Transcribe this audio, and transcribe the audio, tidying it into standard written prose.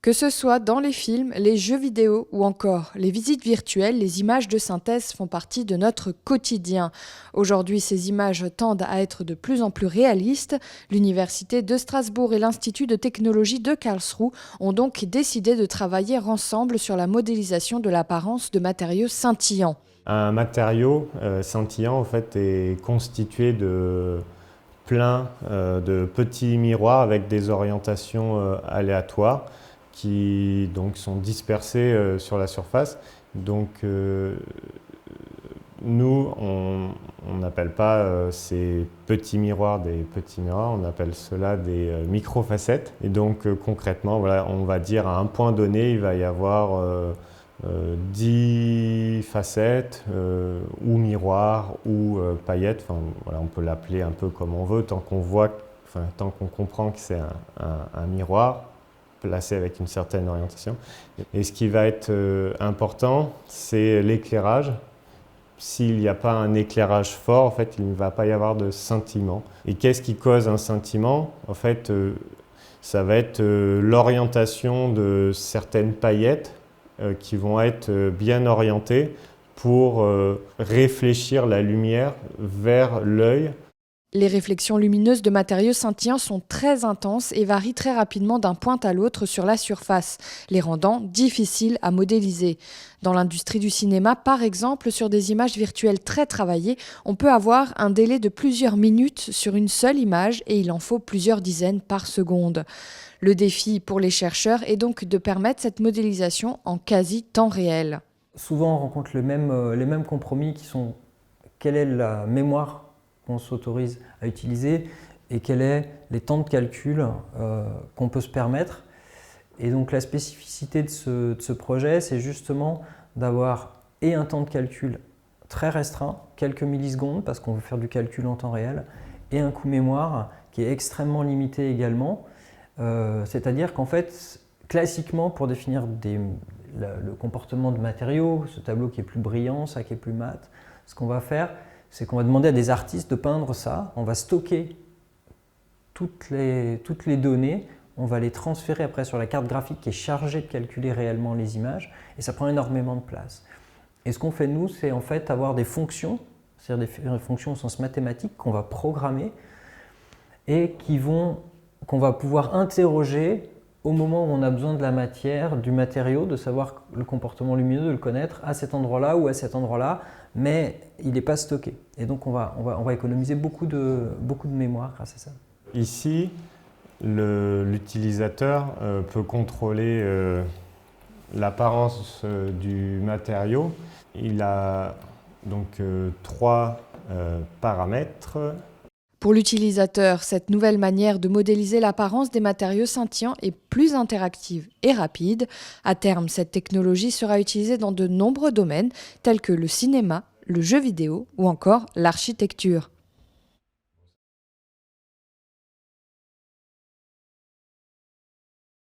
Que ce soit dans les films, les jeux vidéo ou encore les visites virtuelles, les images de synthèse font partie de notre quotidien. Aujourd'hui, ces images tendent à être de plus en plus réalistes. L'Université de Strasbourg et l'Institut de technologie de Karlsruhe ont donc décidé de travailler ensemble sur la modélisation de l'apparence de matériaux scintillants. Un matériau scintillant en fait, est constitué de plein de petits miroirs avec des orientations aléatoires qui donc, sont dispersés sur la surface. Donc nous, on n'appelle pas ces petits miroirs des petits miroirs, on appelle cela des micro-facettes. Et donc concrètement, voilà, on va dire à un point donné, il va y avoir 10 facettes ou miroirs ou paillettes. Enfin, voilà, on peut l'appeler un peu comme on veut, tant qu'on comprend que c'est un miroir placé avec une certaine orientation. Et ce qui va être important, c'est l'éclairage. S'il n'y a pas un éclairage fort, en fait, il ne va pas y avoir de scintillement. Et qu'est-ce qui cause un scintillement? En fait, ça va être l'orientation de certaines paillettes qui vont être bien orientées pour réfléchir la lumière vers l'œil. Les réflexions lumineuses de matériaux scintillants sont très intenses et varient très rapidement d'un point à l'autre sur la surface, les rendant difficiles à modéliser. Dans l'industrie du cinéma, par exemple, sur des images virtuelles très travaillées, on peut avoir un délai de plusieurs minutes sur une seule image et il en faut plusieurs dizaines par seconde. Le défi pour les chercheurs est donc de permettre cette modélisation en quasi temps réel. Souvent, on rencontre les mêmes compromis qui sont quelle est la mémoire qu'on s'autorise à utiliser et quels sont les temps de calcul qu'on peut se permettre. Et donc la spécificité de ce projet, c'est justement d'avoir et un temps de calcul très restreint, quelques millisecondes, parce qu'on veut faire du calcul en temps réel, et un coût mémoire qui est extrêmement limité également. C'est-à-dire qu'en fait, classiquement, pour définir le comportement de matériaux, ce tableau qui est plus brillant, ça qui est plus mat, ce qu'on va faire, c'est qu'on va demander à des artistes de peindre ça, on va stocker toutes les données, on va les transférer après sur la carte graphique qui est chargée de calculer réellement les images, et ça prend énormément de place. Et ce qu'on fait nous, c'est en fait avoir des fonctions, c'est-à-dire des fonctions au sens mathématique qu'on va programmer et qu'on va pouvoir interroger au moment où on a besoin de la matière, du matériau, de savoir le comportement lumineux, de le connaître à cet endroit-là ou à cet endroit-là, mais il n'est pas stocké. Et donc on va économiser beaucoup de mémoire grâce à ça. Ici, l'utilisateur peut contrôler l'apparence du matériau. Il a donc 3 paramètres. Pour l'utilisateur, cette nouvelle manière de modéliser l'apparence des matériaux scintillants est plus interactive et rapide. À terme, cette technologie sera utilisée dans de nombreux domaines tels que le cinéma, le jeu vidéo ou encore l'architecture.